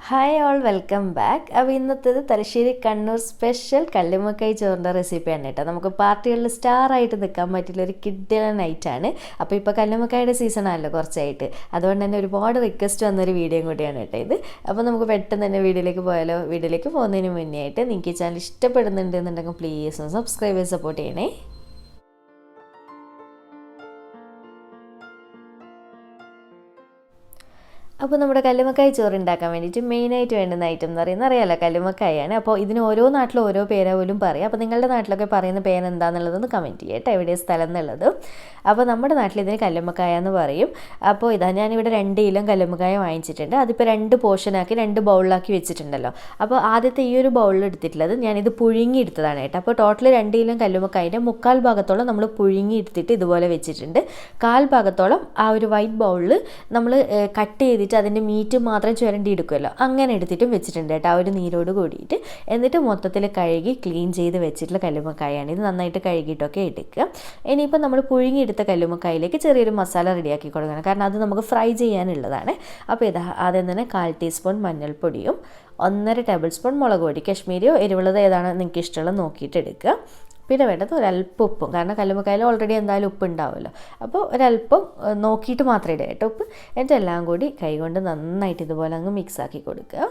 Hi all welcome back. അപ്പോൾ ഇന്നത്തേത് Thalassery Kannur special കല്ലുമ്മക്കായ് ചോറിൻ്റെ റെസിപ്പിയാണ് കേട്ടോ. നമുക്ക് പാർട്ടികളിൽ സ്റ്റാറായിട്ട് നിൽക്കാൻ പറ്റുള്ളൊരു കിഡിലൻ നൈറ്റാണ്. അപ്പോൾ ഇപ്പോൾ കല്ലുമ്മക്കായുടെ സീസണാണല്ലോ കുറച്ചായിട്ട്, അതുകൊണ്ട് തന്നെ ഒരുപാട് റിക്വസ്റ്റ് വന്നൊരു വീഡിയോയും കൂടിയാണ് കേട്ടോ ഇത്. അപ്പോൾ നമുക്ക് പെട്ടെന്ന് തന്നെ വീഡിയോയിലേക്ക് പോയാലോ. വീഡിയോയിലേക്ക് പോകുന്നതിന് മുന്നേ ആയിട്ട് നിങ്ങൾക്ക് ഈ ചാനൽ ഇഷ്ടപ്പെടുന്നുണ്ടെന്നുണ്ടെങ്കിൽ പ്ലീസ് ഒന്ന് സബ്സ്ക്രൈബ് ചെയ്ത് സപ്പോർട്ട് ചെയ്യണേ. അപ്പോൾ നമ്മുടെ കല്ലുമ്മക്കായ് ചോറ് ഉണ്ടാക്കാൻ വേണ്ടിയിട്ട് മെയിനായിട്ട് വേണ്ടുന്ന ഐറ്റം എന്ന് പറയുന്നത് അറിയാമല്ലോ, കല്ലുമ്മക്കായാണ്. അപ്പോൾ ഇതിന് ഓരോ നാട്ടിലും ഓരോ പേരാ പോലും പറയാം. അപ്പോൾ നിങ്ങളുടെ നാട്ടിലൊക്കെ പറയുന്ന പേരെന്താണെന്നുള്ളതൊന്ന് കമൻറ്റ് ചെയ്യട്ടെ, എവിടെയാണ് സ്ഥലം എന്നുള്ളത്. അപ്പോൾ നമ്മുടെ നാട്ടിൽ ഇതിന് കല്ലുമ്മക്കായ എന്ന് പറയും. അപ്പോൾ ഇതാ ഞാനിവിടെ 2 കിലോ കല്ലുമ്മക്കായ വാങ്ങിച്ചിട്ടുണ്ട്. അതിപ്പോൾ 2 പോർഷനാക്കി 2 ബൗളിലാക്കി വെച്ചിട്ടുണ്ടല്ലോ. അപ്പോൾ ആദ്യത്തെ ഈ ഒരു ബൗളിൽ എടുത്തിട്ടുള്ളത് ഞാനിത് പുഴുങ്ങി എടുത്തതാണ് കേട്ടോ. അപ്പോൾ ടോട്ടൽ 2 കിലോ കല്ലുമ്മക്കായൻ്റെ 1/4 ഭാഗത്തോളം നമ്മൾ പുഴുങ്ങി എടുത്തിട്ട് ഇതുപോലെ വെച്ചിട്ടുണ്ട്. 1/4 ഭാഗത്തോളം ആ ഒരു വൈറ്റ് ബൗളിൽ നമ്മൾ കട്ട് ചെയ്തിട്ട് അതിൻ്റെ മീറ്റ് മാത്രം ചുരണ്ടി എടുക്കുമല്ലോ, അങ്ങനെ എടുത്തിട്ടും വെച്ചിട്ടുണ്ട് കേട്ടോ, ആ ഒരു നീരോട് കൂടിയിട്ട്. എന്നിട്ട് മൊത്തത്തിൽ കഴുകി ക്ലീൻ ചെയ്ത് വെച്ചിട്ടുള്ള കല്ലുമ്മക്കായാണ് ഇത്. നന്നായിട്ട് കഴുകിയിട്ടൊക്കെ എടുക്കുക. ഇനിയിപ്പോൾ നമ്മൾ പുഴുങ്ങിയെടുത്ത കല്ലുമ്മക്കായിലേക്ക് ചെറിയൊരു മസാല റെഡിയാക്കി കൊടുക്കണം, കാരണം അത് നമുക്ക് ഫ്രൈ ചെയ്യാനുള്ളതാണ്. അപ്പോൾ ഇത് ആദ്യം തന്നെ 1/4 ടീസ്പൂൺ മഞ്ഞൾപ്പൊടിയും 1.5 ടേബിൾ സ്പൂൺ മുളക് പൊടി, കശ്മീരിയോ എരിവുള്ളത് ഏതാണ് നിങ്ങൾക്ക് ഇഷ്ടമുള്ളത് നോക്കിയിട്ട് എടുക്കുക. പിന്നെ വേണ്ടത് ഒരല്പം ഉപ്പും, കാരണം കല്ലുമ്മക്കായിൽ ഓൾറെഡി എന്തായാലും ഉപ്പ് ഉണ്ടാവുമല്ലോ. അപ്പോൾ ഒരല്പം നോക്കിയിട്ട് മാത്രമേ ഇടുക കേട്ടോ ഉപ്പ്. എന്നിട്ട് എല്ലാം കൂടി കൈകൊണ്ട് നന്നായിട്ട് ഇതുപോലെ അങ്ങ് മിക്സാക്കി കൊടുക്കുക.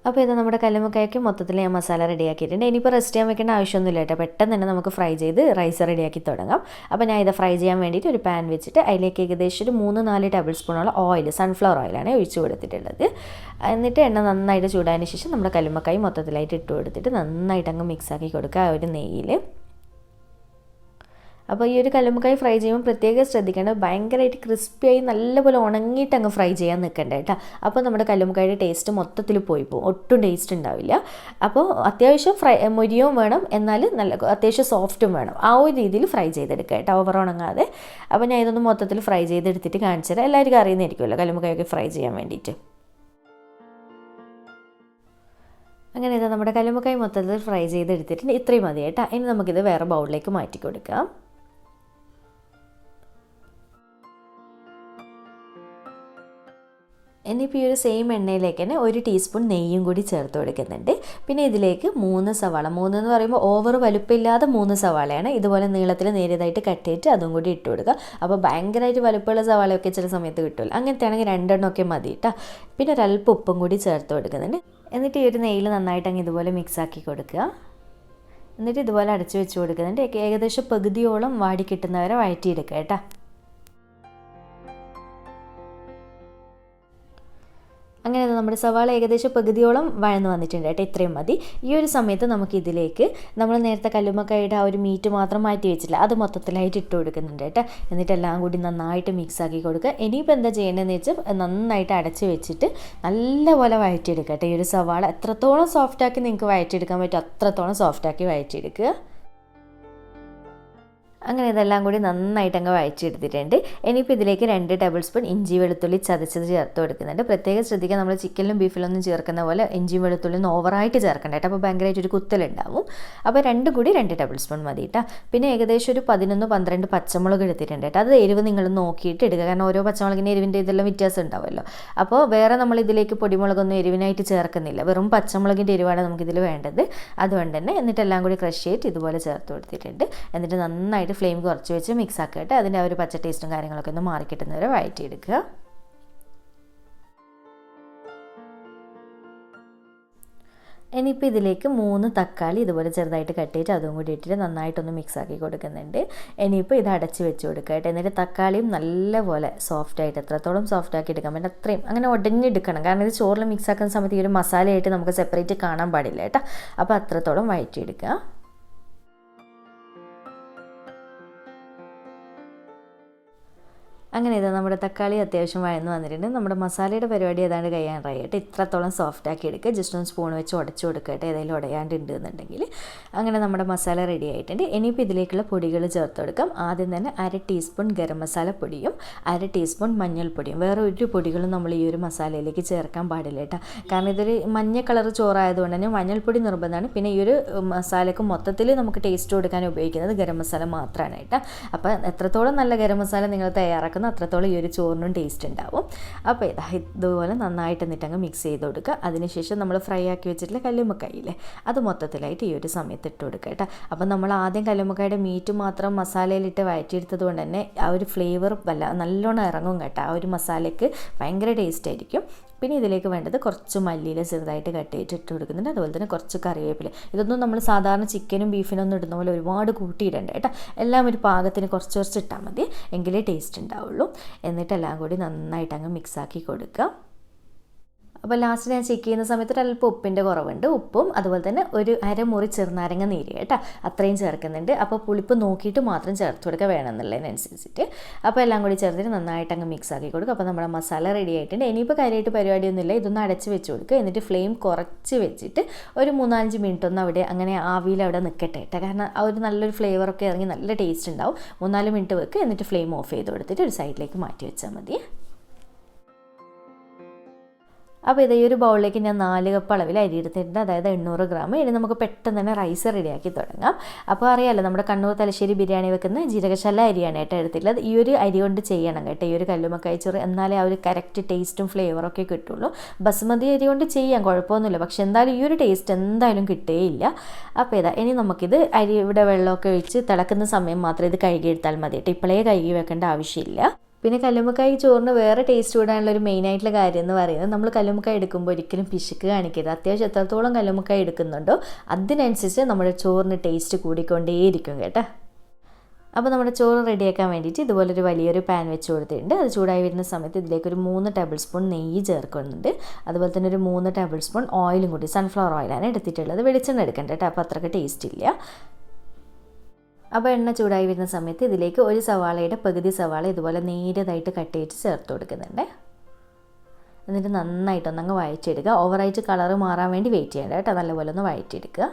അപ്പോൾ ഇത് നമ്മുടെ കല്ലുമ്മക്കായ്ക്ക് മൊത്തത്തിൽ ഞാൻ മസാല റെഡിയാക്കിയിട്ടുണ്ട്. ഇനിയിപ്പോൾ റെസ്റ്റ് ചെയ്യാൻ വെക്കേണ്ട ആവശ്യമൊന്നുമില്ല കേട്ടോ, പെട്ടെന്ന് തന്നെ നമുക്ക് ഫ്രൈ ചെയ്ത് റൈസ് റെഡിയാക്കി തുടങ്ങാം. അപ്പോൾ ഞാൻ ഇത് ഫ്രൈ ചെയ്യാൻ വേണ്ടിയിട്ട് ഒരു പാൻ വെച്ചിട്ട് അതിലേക്ക് ഏകദേശം ഒരു 3-4 ടേബിൾ സ്പൂണോളം ഓയിൽ, സൺഫ്ലവർ ഓയിലാണ് ഒഴിച്ച് കൊടുത്തിട്ടുള്ളത്. എന്നിട്ട് എണ്ണ നന്നായിട്ട് ചൂടായതിന് ശേഷം നമ്മുടെ കല്ലുമ്മക്കായ് മൊത്തത്തിലായിട്ട് ഇട്ട് കൊടുത്തിട്ട് നന്നായിട്ട് അങ്ങ് മിക്സാക്കി കൊടുക്കുക ആ ഒരു നെയ്യിൽ. അപ്പോൾ ഈ ഒരു കല്ലുമ്മക്കായ് ഫ്രൈ ചെയ്യുമ്പോൾ പ്രത്യേകം ശ്രദ്ധിക്കേണ്ടത് ഭയങ്കരമായിട്ട് ക്രിസ്പിയായി നല്ലപോലെ ഉണങ്ങിയിട്ട് അങ്ങ് ഫ്രൈ ചെയ്യാൻ നിൽക്കണ്ട കേട്ടോ. അപ്പോൾ നമ്മുടെ കല്ലുമ്മക്കായുടെ ടേസ്റ്റ് മൊത്തത്തിൽ പോയി പോകും, ഒട്ടും ടേസ്റ്റ് ഉണ്ടാവില്ല. അപ്പോൾ അത്യാവശ്യം മൊരിയവും വേണം, എന്നാൽ നല്ല അത്യാവശ്യം സോഫ്റ്റും വേണം. ആ ഒരു രീതിയിൽ ഫ്രൈ ചെയ്തെടുക്കുക കേട്ടോ, ഓവർ ഉണങ്ങാതെ. അപ്പോൾ ഞാൻ ഇതൊന്ന് മൊത്തത്തിൽ ഫ്രൈ ചെയ്തെടുത്തിട്ട് കാണിച്ചു തരാം. എല്ലാവർക്കും അറിയുന്നതായിരിക്കുമല്ലോ കല്ലുമ്മക്കായൊക്കെ ഫ്രൈ ചെയ്യാൻ വേണ്ടിയിട്ട്. അങ്ങനെ ഇതാ നമ്മുടെ കല്ലുമ്മക്കായ് മൊത്തത്തിൽ ഫ്രൈ ചെയ്തെടുത്തിട്ടുണ്ട്. ഇത്രയും മതി കേട്ടോ. ഇനി നമുക്കിത് വേറെ ബൗളിലേക്ക് മാറ്റി കൊടുക്കാം. ഇനിയിപ്പോൾ ഈ ഒരു സെയിം എണ്ണയിലേക്ക് തന്നെ 1 ടീസ്പൂൺ നെയ്യും കൂടി ചേർത്ത് കൊടുക്കുന്നുണ്ട്. പിന്നെ ഇതിലേക്ക് 3 സവാള, 3 എന്ന് പറയുമ്പോൾ ഓവർ വലുപ്പമില്ലാതെ 3 സവാളയാണ്, ഇതുപോലെ നീളത്തിൽ നേരിയതായിട്ട് കട്ട് ചെയ്തിട്ട് അതും കൂടി ഇട്ട് കൊടുക്കുക. അപ്പോൾ ഭയങ്കരമായിട്ട് വലുപ്പമുള്ള സവാളയൊക്കെ ചില സമയത്ത് കിട്ടുമല്ലോ, അങ്ങനത്തെ ആണെങ്കിൽ 2 എണ്ണമൊക്കെ മതി കേട്ടോ. പിന്നെ ഒരല്പം ഉപ്പും കൂടി ചേർത്ത് കൊടുക്കുന്നുണ്ട്. എന്നിട്ട് ഈ ഒരു നെയ്യിൽ നന്നായിട്ട് അങ്ങ് ഇതുപോലെ മിക്സാക്കി കൊടുക്കുക. എന്നിട്ട് ഇതുപോലെ അടച്ചു വെച്ച് കൊടുക്കുന്നുണ്ട്. ഏകദേശം പകുതിയോളം വാടി കിട്ടുന്നവരെ വഴറ്റിയെടുക്കുക കേട്ടോ. അങ്ങനെ നമ്മുടെ സവാള ഏകദേശം പകുതിയോളം വഴന്ന് വന്നിട്ടുണ്ട് കേട്ടോ, ഇത്രയും മതി. ഈ ഒരു സമയത്ത് നമുക്കിതിലേക്ക് നമ്മൾ നേരത്തെ കല്ലുമ്മക്കായുടെ ആ ഒരു മീറ്റ് മാത്രം മാറ്റി വെച്ചില്ല, അത് മൊത്തത്തിലായിട്ട് ഇട്ട് കൊടുക്കുന്നുണ്ട് കേട്ടോ. എന്നിട്ട് എല്ലാം കൂടി നന്നായിട്ട് മിക്സാക്കി കൊടുക്കുക. ഇനിയിപ്പോൾ എന്താ ചെയ്യേണ്ടതെന്ന് വെച്ചാൽ നന്നായിട്ട് അടച്ച് വെച്ചിട്ട് നല്ലപോലെ വഴറ്റിയെടുക്കുക കേട്ടോ. ഈ ഒരു സവാള എത്രത്തോളം സോഫ്റ്റാക്കി നിങ്ങൾക്ക് വഴറ്റിയെടുക്കാൻ പറ്റും അത്രത്തോളം സോഫ്റ്റാക്കി വഴറ്റിയെടുക്കുക. അങ്ങനെ ഇതെല്ലാം കൂടി നന്നായിട്ട് അങ്ങ് വഴച്ചെടുത്തിട്ടുണ്ട്. ഇനിയിപ്പോൾ ഇതിലേക്ക് 2 ടേബിൾ സ്പൂൺ ഇഞ്ചി വെളുത്തുള്ളി ചതച്ചത് ചേർത്ത് കൊടുക്കുന്നുണ്ട്. പ്രത്യേകം ശ്രദ്ധിക്കുക, നമ്മൾ ചിക്കനിലും ബീഫിലൊന്നും ചേർക്കുന്ന പോലെ ഇഞ്ചിയും വെളുത്തുള്ളിയും ഓവറായിട്ട് ചേർക്കണ്ട കേട്ടോ, അപ്പോൾ ഭയങ്കരമായിട്ടൊരു കുത്തലുണ്ടാവും. അപ്പോൾ 2 ടേബിൾ സ്പൂൺ മതി കേട്ടോ. പിന്നെ ഏകദേശം ഒരു 11-12 പച്ചമുളക് എടുത്തിട്ടുണ്ട് കേട്ടോ. അത് എരിവ് നിങ്ങൾ നോക്കിയിട്ട് എടുക്കുക, കാരണം ഓരോ പച്ചമുളകിൻ്റെ എരിവിൻ്റെ ഇതെല്ലാം വ്യത്യാസം ഉണ്ടാവുമല്ലോ. അപ്പോൾ വേറെ നമ്മൾ ഇതിലേക്ക് പൊടിമുളകൊന്നും എരിവിനായിട്ട് ചേർക്കുന്നില്ല, വെറും പച്ചമുളകിൻ്റെ എരിവാണ് നമുക്കിതിൽ വേണ്ടത്. അതുകൊണ്ട് തന്നെ എന്നിട്ടെല്ലാം കൂടി ക്രഷ് ചെയ്തിട്ട് ഇതുപോലെ ചേർത്ത് കൊടുത്തിട്ടുണ്ട്. എന്നിട്ട് നന്നായിട്ട് ഫ്ലെയിം കുറച്ച് വെച്ച് മിക്സ് ആക്കിയിട്ട് അതിൻ്റെ ആ ഒരു പച്ച ടേസ്റ്റും കാര്യങ്ങളൊക്കെ ഒന്ന് മാറിക്കിട്ടുന്നവരെ വഴറ്റിയെടുക്കുക. ഇനിയിപ്പോൾ ഇതിലേക്ക് 3 തക്കാളി ഇതുപോലെ ചെറുതായിട്ട് കട്ട് ചെയ്തിട്ട് അതും കൂടി ഇട്ടിട്ട് നന്നായിട്ടൊന്ന് മിക്സ് ആക്കി കൊടുക്കുന്നുണ്ട്. ഇനിയിപ്പോൾ ഇത് അടച്ച് വെച്ച് കൊടുക്കുക കേട്ടോ. എന്നിട്ട് തക്കാളിയും നല്ലപോലെ സോഫ്റ്റായിട്ട് എത്രത്തോളം സോഫ്റ്റാക്കി എടുക്കാൻ പറ്റും അത്രയും അങ്ങനെ ഉടഞ്ഞെടുക്കണം, കാരണം ഇത് ചോറിൽ മിക്സ് ആക്കുന്ന സമയത്ത് ഈ ഒരു മസാലയായിട്ട് നമുക്ക് സെപ്പറേറ്റ് കാണാൻ പാടില്ല കേട്ടോ. അപ്പോൾ അത്രത്തോളം വഴറ്റിയെടുക്കുക. അങ്ങനെ ഇതാ നമ്മുടെ തക്കാളി അത്യാവശ്യം വഴന്ന് വന്നിട്ടുണ്ട്. നമ്മുടെ മസാലയുടെ പരിപാടി ഏതാണ്ട് കഴിയാറായി കേട്ടോ. ഇത്രത്തോളം സോഫ്റ്റാക്കി എടുക്കുക. ജസ്റ്റ് ഒന്ന് സ്പൂൺ വെച്ച് ഉടച്ചു കൊടുക്കുക കേട്ടോ, ഏതെങ്കിലും ഉടയാണ്ട് ഉണ്ടെന്നുണ്ടെങ്കിൽ. അങ്ങനെ നമ്മുടെ മസാല റെഡി ആയിട്ടുണ്ട്. ഇനിയിപ്പോൾ ഇതിലേക്കുള്ള പൊടികൾ ചേർത്ത് കൊടുക്കാം. ആദ്യം തന്നെ 1/2 ടീസ്പൂൺ ഗരം മസാല പൊടിയും 1/2 ടീസ്പൂൺ മഞ്ഞൾപ്പൊടിയും. വേറെ ഒരു പൊടികളും നമ്മൾ ഈ ഒരു മസാലയിലേക്ക് ചേർക്കാൻ പാടില്ല കേട്ടോ, കാരണം ഇതൊരു മഞ്ഞ കളർ ചോറായതുകൊണ്ട് തന്നെ മഞ്ഞൾപ്പൊടി നിർബന്ധമാണ്. പിന്നെ ഈ ഒരു മസാലയ്ക്ക് മൊത്തത്തിൽ നമുക്ക് ടേസ്റ്റ് കൊടുക്കാൻ ഉപയോഗിക്കുന്നത് ഗരം മസാല മാത്രമാണ് കേട്ടോ. അപ്പോൾ എത്രത്തോളം നല്ല ഗരം മസാല നിങ്ങൾ തയ്യാറാക്കുന്നത് കൊടുക്കുന്നത്, അത്രത്തോളം ഈ ഒരു ചോറിനും ടേസ്റ്റ് ഉണ്ടാവും. അപ്പോൾ ഇതുപോലെ നന്നായിട്ട് എന്നിട്ടങ്ങ് മിക്സ് ചെയ്ത് കൊടുക്കുക. അതിനുശേഷം നമ്മൾ ഫ്രൈ ആക്കി വെച്ചിട്ടുള്ള കല്ലുമ്മക്കായില്ലേ, അത് മൊത്തത്തിലായിട്ട് ഈ ഒരു സമയത്ത് ഇട്ട് കൊടുക്കുക കേട്ടോ. അപ്പം നമ്മൾ ആദ്യം കല്ലുമ്മക്കായുടെ മീറ്റ് മാത്രം മസാലയിലിട്ട് വഴറ്റിയെടുത്തത് കൊണ്ട് തന്നെ ആ ഒരു ഫ്ലേവർ നല്ലോണം ഇറങ്ങും കേട്ടോ. ആ ഒരു മസാലയ്ക്ക് ഭയങ്കര ടേസ്റ്റ് ആയിരിക്കും. പിന്നെ ഇതിലേക്ക് വേണ്ടത് കുറച്ച് മല്ലിയില ചെറുതായിട്ട് കട്ട് ചെയ്തിട്ട് ഇട്ട് കൊടുക്കുന്നുണ്ട്. അതുപോലെ തന്നെ കുറച്ച് കറിവേപ്പില. ഇതൊന്നും നമ്മൾ സാധാരണ ചിക്കനും ബീഫിനൊന്നും ഇടുന്ന പോലെ ഒരുപാട് കൂട്ടിയിടണ്ട കേട്ടോ. എല്ലാം ഒരു പാകത്തിന് കുറച്ച് കുറച്ച് ഇട്ടാൽ മതി, എങ്കിലേ ടേസ്റ്റ് ഉണ്ടാവുള്ളൂ. എന്നിട്ട് എല്ലാം കൂടി നന്നായിട്ട് അങ്ങ് മിക്സാക്കി കൊടുക്കുക. അപ്പോൾ ലാസ്റ്റ് ഞാൻ ചെക്ക് ചെയ്യുന്ന സമയത്ത് ഒരല്പം ഉപ്പിൻ്റെ കുറവുണ്ട്. ഉപ്പും അതുപോലെ തന്നെ ഒരു അരമുറി ചെറുനാരങ്ങ നീര് കേട്ടോ, അത്രയും ചേർക്കുന്നുണ്ട്. അപ്പോൾ പുളിപ്പ് നോക്കിയിട്ട് മാത്രം ചേർത്ത് കൊടുക്കുക വേണമെന്നുള്ളതിനനുസരിച്ചിട്ട്. അപ്പോൾ എല്ലാം കൂടി ചേർത്തിട്ട് നന്നായിട്ട് അങ്ങ് മിക്സ് ആക്കി കൊടുക്കുക. അപ്പോൾ നമ്മുടെ മസാല റെഡി ആയിട്ടുണ്ട്. ഇനിയിപ്പോൾ കാര്യമായിട്ട് പരിപാടിയൊന്നുമില്ല, ഇതൊന്ന് അടച്ച് വെച്ച് കൊടുക്കുക. എന്നിട്ട് ഫ്ലെയിം കുറച്ച് വെച്ചിട്ട് ഒരു 3-5 മിനിറ്റ് ഒന്ന് അവിടെ അങ്ങനെ ആവിയിൽ അവിടെ നിൽക്കട്ടെ കേട്ടോ. കാരണം ആ ഒരു നല്ലൊരു ഫ്ലേവറൊക്കെ ഇറങ്ങി നല്ല ടേസ്റ്റ് ഉണ്ടാവും. 3-4 മിനിറ്റ് വെക്കുക. എന്നിട്ട് ഫ്ലെയിം ഓഫ് ചെയ്ത് കൊടുത്തിട്ട് ഒരു സൈഡിലേക്ക് മാറ്റി വെച്ചാൽ മതി. അപ്പോൾ ഈ ഒരു ബൗളിലേക്ക് ഞാൻ 4 കപ്പ് അളവിൽ അരി എടുത്തിട്ടുണ്ട്, അതായത് 800 ഗ്രാം. ഇനി നമുക്ക് പെട്ടെന്ന് തന്നെ റൈസ് റെഡിയാക്കി തുടങ്ങാം. അപ്പോൾ അറിയാമല്ലോ, നമ്മുടെ കണ്ണൂർ തലശ്ശേരി ബിരിയാണി വെക്കുന്ന ജീരകശാല അരിയാണ് കേട്ടോ എടുത്തിട്ടുള്ളത്. ഈ ഒരു അരി കൊണ്ട് ചെയ്യണം കേട്ടോ ഈ ഒരു കല്ലുമ്മക്കായ ചോറ്, എന്നാലേ ആ ഒരു കറക്റ്റ് ടേസ്റ്റും ഫ്ലേവറൊക്കെ കിട്ടുള്ളൂ. ബസുമതി അരി കൊണ്ട് ചെയ്യാം, കുഴപ്പമൊന്നുമില്ല. പക്ഷെ എന്തായാലും ഈ ഒരു ടേസ്റ്റ് എന്തായാലും കിട്ടുകയില്ല. അപ്പോൾ ഇനി നമുക്കിത് അരി ഇവിടെ വെള്ളമൊക്കെ ഒഴിച്ച് തിളക്കുന്ന സമയം മാത്രം ഇത് കഴുകിയെടുത്താൽ മതി കേട്ടോ. ഇപ്പോഴേ കഴുകി വെക്കേണ്ട ആവശ്യമില്ല. പിന്നെ കല്ലുമ്മക്കായ ചോറിന് വേറെ ടേസ്റ്റ് കൂടാനുള്ള ഒരു മെയിനായിട്ടുള്ള കാര്യം എന്ന് പറയുന്നത്, നമ്മൾ കല്ലുമ്മക്കായ എടുക്കുമ്പോൾ ഒരിക്കലും പിശുക്ക് കാണിക്കരുത്. അത്യാവശ്യം എത്രത്തോളം കല്ലുമ്മക്കായ എടുക്കുന്നുണ്ടോ അതിനനുസരിച്ച് നമ്മുടെ ചോറിന് ടേസ്റ്റ് കൂടിക്കൊണ്ടേയിരിക്കും കേട്ടോ. അപ്പോൾ നമ്മുടെ ചോറ് റെഡിയാക്കാൻ വേണ്ടിയിട്ട് ഇതുപോലൊരു വലിയൊരു പാൻ വെച്ച് കൊടുത്തിട്ടുണ്ട്. അത് ചൂടായി വരുന്ന സമയത്ത് ഇതിലേക്ക് ഒരു 3 ടേബിൾ സ്പൂൺ നെയ്യ് ചേർക്കുന്നുണ്ട്. അതുപോലെ തന്നെ ഒരു 3 ടേബിൾ സ്പൂൺ ഓയിലും കൂടി, സൺഫ്ലവർ ഓയിലാണ് എടുത്തിട്ടുള്ളത്. വെളിച്ചെണ്ണ എടുക്കണ്ട കേട്ടോ, അപ്പോൾ അത്രയ്ക്ക് ടേസ്റ്റ് ഇല്ല. അപ്പോൾ എണ്ണ ചൂടായി വരുന്ന സമയത്ത് ഇതിലേക്ക് ഒരു സവാളയുടെ പകുതി സവാള ഇതുപോലെ നേരിയതായിട്ട് കട്ട് ചെയ്ത് ചേർത്ത് കൊടുക്കുന്നുണ്ട്. എന്നിട്ട് നന്നായിട്ടൊന്നങ്ങ് വഴറ്റിയെടുക്കുക. ഓവറായിട്ട് കളറ് മാറാൻ വേണ്ടി വെയിറ്റ് ചെയ്യേണ്ട കേട്ടോ, നല്ലപോലെ ഒന്ന് വഴറ്റിയെടുക്കുക.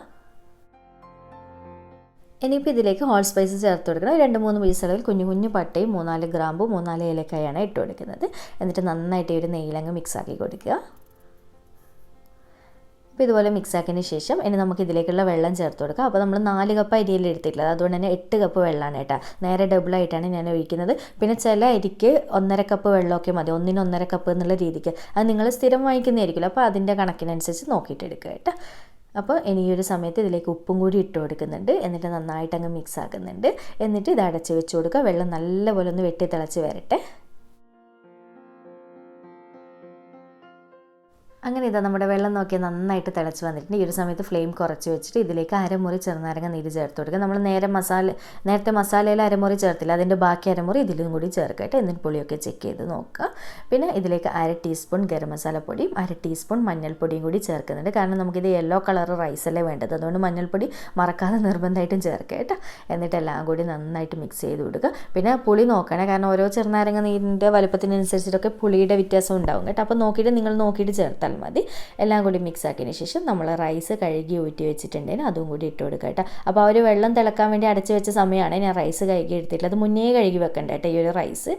ഇനിയിപ്പോൾ ഇതിലേക്ക് ഹോൾ സ്പൈസ് ചേർത്ത് കൊടുക്കണം. 2-3 പീസ് അളവിൽ കുഞ്ഞു കുഞ്ഞു പട്ടയും 3-4 ഗ്രാമ്പും 3-4 ഏലക്കായാണ് ഇട്ട് കൊടുക്കുന്നത്. എന്നിട്ട് നന്നായിട്ട് ഈ ഒരു നെയ്യിലങ്ങ് മിക്സാക്കി കൊടുക്കുക. അപ്പോൾ ഇതുപോലെ മിക്സാക്കിയതിന് ശേഷം ഇനി നമുക്ക് ഇതിലേക്കുള്ള വെള്ളം ചേർത്ത് കൊടുക്കാം. അപ്പോൾ നമ്മൾ 4 കപ്പ് അരിയിൽ എടുത്തിട്ടുള്ളത്, അതുകൊണ്ട് തന്നെ 8 കപ്പ് വെള്ളമാണ് കേട്ടോ. നേരെ ഡബിളായിട്ടാണ് ഞാൻ ഒഴിക്കുന്നത്. പിന്നെ ചില അരിക്ക് 1.5 കപ്പ് വെള്ളമൊക്കെ മതി, 1-ന് 1.5 കപ്പ് എന്നുള്ള രീതിക്ക്. അത് നിങ്ങൾ സ്ഥിരം വാങ്ങിക്കുന്നതായിരിക്കുമല്ലോ, അപ്പോൾ അതിൻ്റെ കണക്കിനനുസരിച്ച് നോക്കിയിട്ട് എടുക്കുക കേട്ടോ. അപ്പോൾ ഇനി ഈ ഒരു സമയത്ത് ഇതിലേക്ക് ഉപ്പും കൂടി ഇട്ട് കൊടുക്കുന്നുണ്ട്. എന്നിട്ട് നന്നായിട്ട് അങ്ങ് മിക്സ് ആക്കുന്നുണ്ട്. എന്നിട്ട് ഇത് അടച്ച് വെച്ച് കൊടുക്കുക. വെള്ളം നല്ലപോലെ ഒന്ന് വെട്ടി തിളച്ച് വരട്ടെ. അങ്ങനെ ഇതാ നമ്മുടെ വെള്ളം നോക്കിയാൽ നന്നായിട്ട് തിളച്ച് വന്നിട്ടുണ്ട്. ഈ ഒരു സമയത്ത് ഫ്ലെയിം കുറച്ച് വെച്ചിട്ട് ഇതിലേക്ക് അരമുറി ചെറുനാരങ്ങ നീര് ചേർത്ത് കൊടുക്കുക. നമ്മൾ നേരത്തെ മസാലയിൽ അരമുറി ചേർത്തില്ല, അതിൻ്റെ ബാക്കി അരമുറി ഇതിലും കൂടി ചേർക്കട്ടെ. എന്നിട്ട് പുളിയൊക്കെ ചെക്ക് ചെയ്ത് നോക്കുക. പിന്നെ ഇതിലേക്ക് 1/2 ടീസ്പൂൺ ഗരം മസാലപ്പൊടിയും 1/2 ടീസ്പൂൺ മഞ്ഞൾപ്പൊടിയും കൂടി ചേർക്കുന്നുണ്ട്. കാരണം നമുക്കിത് യെല്ലോ കളർ റൈസല്ലേ വേണ്ടത്, അതുകൊണ്ട് മഞ്ഞൾപ്പൊടി മറക്കാതെ നിർബന്ധമായിട്ടും ചേർക്കുക കേട്ടോ. എന്നിട്ട് എല്ലാം കൂടി നന്നായിട്ട് മിക്സ് ചെയ്ത് കൊടുക്കുക. പിന്നെ പുളി നോക്കണേ, കാരണം ഓരോ ചെറുനാരങ്ങ നീരിൻ്റെ വലുപ്പത്തിനനുസരിച്ചിട്ടൊക്കെ പുളിയുടെ വ്യത്യാസം ഉണ്ടാവും കേട്ടോ. അപ്പോൾ നിങ്ങൾ നോക്കിയിട്ട് ചേർത്താൽ മതി. എല്ലാം കൂടി മിക്സ് ആക്കിയതിന് ശേഷം നമ്മൾ റൈസ് കഴുകി ഊറ്റി വെച്ചിട്ടുണ്ടെങ്കിൽ അതും കൂടി ഇട്ട് കൊടുക്കുക കേട്ടോ. അപ്പോൾ ആ ഒരു വെള്ളം തിളക്കാൻ വേണ്ടി അടച്ച് വെച്ച സമയമാണ് ഞാൻ റൈസ് കഴുകി എടുത്തിട്ടുള്ളത്. അത് മുന്നേ കഴുകി വെക്കണ്ട കേട്ടോ ഈ ഒരു റൈസ്.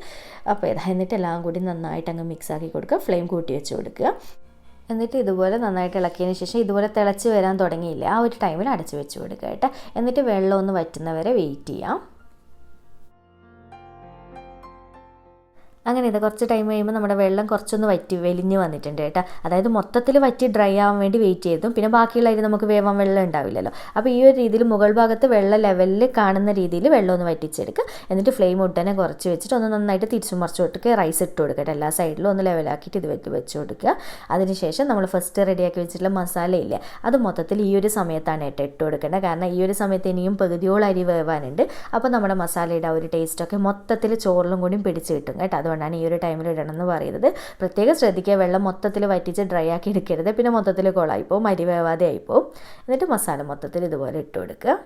അപ്പോൾ എന്നിട്ട് എല്ലാം കൂടി നന്നായിട്ട് അങ്ങ് മിക്സ് ആക്കി കൊടുക്കുക. ഫ്ലെയിം കൂട്ടി വെച്ച് കൊടുക്കുക. എന്നിട്ട് ഇതുപോലെ നന്നായിട്ട് ഇളക്കിയതിന് ശേഷം ഇതുപോലെ തിളച്ച് വരാൻ തുടങ്ങിയില്ല, ആ ഒരു ടൈമിൽ അടച്ച് വെച്ച് കൊടുക്കുക കേട്ടോ. എന്നിട്ട് വെള്ളം ഒന്ന് വറ്റുന്നവരെ വെയിറ്റ് ചെയ്യാം. അങ്ങനെ ഇത് കുറച്ച് ടൈം കഴിയുമ്പോൾ നമ്മുടെ വെള്ളം കുറച്ചൊന്ന് വലിഞ്ഞ് വന്നിട്ടുണ്ട് കേട്ടോ. അതായത് മൊത്തത്തിൽ വറ്റി ഡ്രൈ ആവാൻ വേണ്ടി വെയിറ്റ് ചെയ്തു. പിന്നെ ബാക്കിയുള്ള അരി നമുക്ക് വേവാൻ വെള്ളം ഉണ്ടാവില്ലല്ലോ. അപ്പോൾ ഈ ഒരു രീതിയിൽ മുകൾ ഭാഗത്ത് വെള്ളം ലെവലിൽ കാണുന്ന രീതിയിൽ വെള്ളം ഒന്ന് വറ്റിച്ചെടുക്കുക. എന്നിട്ട് ഫ്ലെയിം ഉടനെ കുറച്ച് വെച്ചിട്ട് ഒന്ന് നന്നായിട്ട് തിരിച്ചു മറിച്ച് കൊടുക്കുക. റൈസ് ഇട്ട് കൊടുക്കട്ടെ, എല്ലാ സൈഡിലും ഒന്ന് ലെവലാക്കിയിട്ട് ഇത് വെച്ച് കൊടുക്കുക. അതിനുശേഷം നമ്മൾ ഫസ്റ്റ് റെഡിയാക്കി വെച്ചിട്ടുള്ള മസാലയില്ലേ, അത് മൊത്തത്തിൽ ഈ ഒരു സമയത്താണ് ഇട്ട് കൊടുക്കേണ്ടത്. കാരണം ഈ ഒരു സമയത്ത് ഇനിയും പകുതിയോളം അരി വേവാനുണ്ട്. അപ്പോൾ നമ്മുടെ മസാലയുടെ ആ ഒരു ടേസ്റ്റൊക്കെ മൊത്തത്തിൽ ചോറിലും കൂടി പിടിച്ച് കിട്ടും കേട്ടോ. അതുകൊണ്ടാണ് ഈ ഒരു ടൈമിൽ ഇടണം എന്ന് പറയുന്നത്. പ്രത്യേകം ശ്രദ്ധിക്കുക, വെള്ളം മൊത്തത്തിൽ വറ്റിച്ച് ഡ്രൈ ആക്കി എടുക്കരുത്, പിന്നെ മൊത്തത്തിൽ കൊളായിപ്പോവും, അരി വേവാതെ ആയിപ്പോവും. എന്നിട്ട് മസാല മൊത്തത്തിൽ ഇതുപോലെ ഇട്ട് കൊടുക്കുക.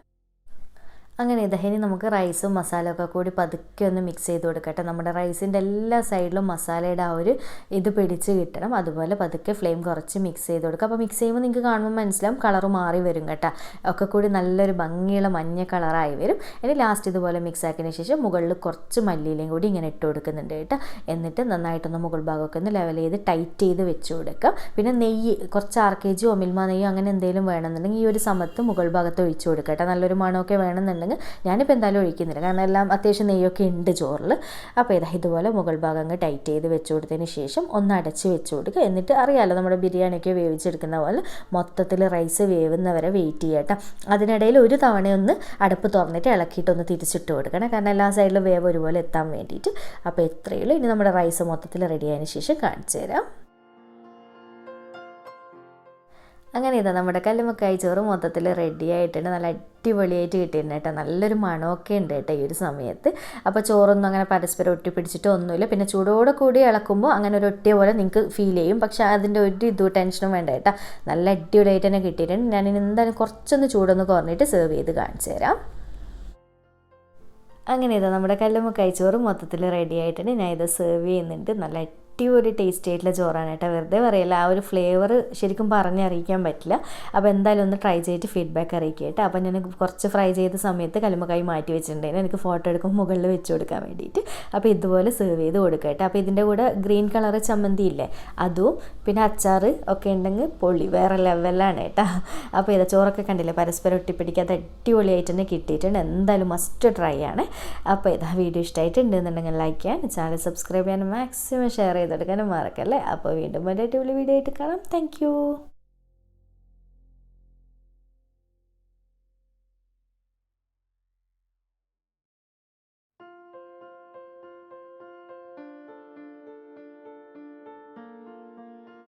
അങ്ങനെ ഇനി നമുക്ക് റൈസും മസാലയൊക്കെ കൂടി പതുക്കെ ഒന്ന് മിക്സ് ചെയ്ത് കൊടുക്കട്ടെ. നമ്മുടെ റൈസിൻ്റെ എല്ലാ സൈഡിലും മസാലയുടെ ആ ഒരു ഇത് പിടിച്ച് കിട്ടണം. അതുപോലെ പതുക്കെ ഫ്ലെയിം കുറച്ച് മിക്സ് ചെയ്ത് കൊടുക്കുക. അപ്പോൾ മിക്സ് ചെയ്യുമ്പോൾ നിങ്ങൾക്ക് കാണുമ്പോൾ മനസ്സിലാവും കളറ് മാറി വരും കേട്ടോ. ഒക്കെ കൂടി നല്ലൊരു ഭംഗിയുള്ള മഞ്ഞ കളറായി വരും. ഇനി ലാസ്റ്റ് ഇതുപോലെ മിക്സ് ആക്കിയതിന് ശേഷം മുകളിൽ കുറച്ച് മല്ലിയിലയും കൂടി ഇങ്ങനെ ഇട്ട് കൊടുക്കുന്നുണ്ട് കേട്ടോ. എന്നിട്ട് നന്നായിട്ടൊന്ന് മുകൾ ഭാഗമൊക്കെ ഒന്ന് ലെവൽ ചെയ്ത് ടൈറ്റ് ചെയ്ത് വെച്ച് കൊടുക്കുക. പിന്നെ നെയ്യ് കുറച്ച് 6 kg മിൽമ നെയ്യോ അങ്ങനെ എന്തെങ്കിലും വേണമെന്നുണ്ടെങ്കിൽ ഈ ഒരു സമയത്ത് മുകൾ ഭാഗത്ത് ഒഴിച്ച് കൊടുക്കുക കേട്ടോ. നല്ലൊരു മണമൊക്കെ വേണമെന്നുണ്ടെങ്കിൽ എന്നുണ്ടെങ്കിൽ ഞാനിപ്പോൾ എന്തായാലും ഒഴിക്കുന്നില്ല, കാരണം എല്ലാം അത്യാവശ്യം നെയ്യൊക്കെ ഉണ്ട് ചോറിൽ. അപ്പോൾ ഇതുപോലെ മുകൾ ഭാഗം അങ്ങ് ടൈറ്റ് ചെയ്ത് വെച്ച് കൊടുത്തതിന് ശേഷം ഒന്ന് അടച്ച് വെച്ച് കൊടുക്കുക. എന്നിട്ട് അറിയാമല്ലോ നമ്മുടെ ബിരിയാണിയൊക്കെ വേവിച്ചെടുക്കുന്ന പോലെ മൊത്തത്തിൽ റൈസ് വേവുന്നവരെ വെയിറ്റ് ചെയ്യട്ടോ. അതിനിടയിൽ ഒരു തവണയൊന്ന് അടുപ്പ് തുറന്നിട്ട് ഇളക്കിയിട്ടൊന്ന് തിരിച്ചിട്ട് കൊടുക്കണം, കാരണം എല്ലാ സൈഡിലും വേവ് ഒരുപോലെ എത്താൻ വേണ്ടിയിട്ട്. അപ്പോൾ എത്രയേ ഉള്ളൂ. ഇനി നമ്മുടെ റൈസ് മൊത്തത്തിൽ റെഡി ആയതിനു ശേഷം കാണിച്ചു തരാം. അങ്ങനെ നമ്മുടെ കല്ലുമ്മക്കായ ചോറ് മൊത്തത്തിൽ റെഡി ആയിട്ടുണ്ട്. നല്ല അടിപൊളിയായിട്ട് കിട്ടിയിട്ടുണ്ട് കേട്ടോ. നല്ലൊരു മണമൊക്കെ ഉണ്ട് കേട്ടോ ഈ ഒരു സമയത്ത്. അപ്പോൾ ചോറൊന്നും അങ്ങനെ പരസ്പരം ഒട്ടിപ്പിടിച്ചിട്ടോ ഒന്നുമില്ല. പിന്നെ ചൂടോടെ കൂടി ഇളക്കുമ്പോൾ അങ്ങനെ ഒരു ഒട്ടിയ പോലെ നിങ്ങൾക്ക് ഫീൽ ചെയ്യും. പക്ഷേ അതിൻ്റെ ഒരു ടെൻഷനും വേണ്ട കേട്ടോ. നല്ല അടിപൊളിയായിട്ട് തന്നെ കിട്ടിയിട്ടുണ്ട്. ഞാനിനി എന്തായാലും കുറച്ചൊന്ന് ചൂടൊന്ന് കുറഞ്ഞിട്ട് സെർവ് ചെയ്ത് കാണിച്ചു തരാം. അങ്ങനെ നമ്മുടെ കല്ലുമ്മക്കായ ചോറ് മൊത്തത്തിൽ റെഡി ആയിട്ടുണ്ട്. ഞാൻ ഇത് സെർവ് ചെയ്യുന്നുണ്ട്. നല്ല അടിപൊളി ടേസ്റ്റി ആയിട്ടുള്ള ചോറാണ് കേട്ടോ. വെറുതെ പറയില്ല, ആ ഒരു ഫ്ലേവർ ശരിക്കും പറഞ്ഞറിയിക്കാൻ പറ്റില്ല. അപ്പോൾ എന്തായാലും ഒന്ന് ട്രൈ ചെയ്തിട്ട് ഫീഡ്ബാക്ക് അറിയിക്കുക കേട്ടോ. അപ്പോൾ ഞാൻ കുറച്ച് ഫ്രൈ ചെയ്ത സമയത്ത് കല്ലുമ്മക്കായ മാറ്റി വെച്ചിട്ടുണ്ടായിരുന്നു, എനിക്ക് ഫോട്ടോ എടുക്കുമ്പോൾ മുകളിൽ വെച്ച് കൊടുക്കാൻ വേണ്ടിയിട്ട്. അപ്പോൾ ഇതുപോലെ സെർവ് ചെയ്ത് കൊടുക്കുക കേട്ടോ. അപ്പോൾ ഇതിൻ്റെ കൂടെ ഗ്രീൻ കളർ ചമ്മന്തി ഇല്ലേ, അതും പിന്നെ അച്ചാർ ഒക്കെ ഉണ്ടെങ്കിൽ പൊളി വേറെ ലെവലാണ് കേട്ടോ. അപ്പോൾ ചോറൊക്കെ കണ്ടില്ലേ പരസ്പരം ഒട്ടിപ്പിടിക്കാത്ത അടിപൊളിയായിട്ട് തന്നെ കിട്ടിയിട്ടുണ്ട്. എന്തായാലും മസ്റ്റ് ട്രൈ ആണ്. അപ്പോൾ വീഡിയോ ഇഷ്ടമായിട്ടുണ്ടെന്നുണ്ടെങ്കിൽ ലൈക്ക് ചെയ്യാൻ, ചാനൽ സബ്സ്ക്രൈബ് ചെയ്യാൻ, മാക്സിമം ഷെയർ ചെയ്തെടുക്കാനും മറക്കല്ലേ. അപ്പോൾ വീണ്ടും ഒരു അടിപൊളി വീഡിയോ ആയിട്ട് കാണാം. താങ്ക്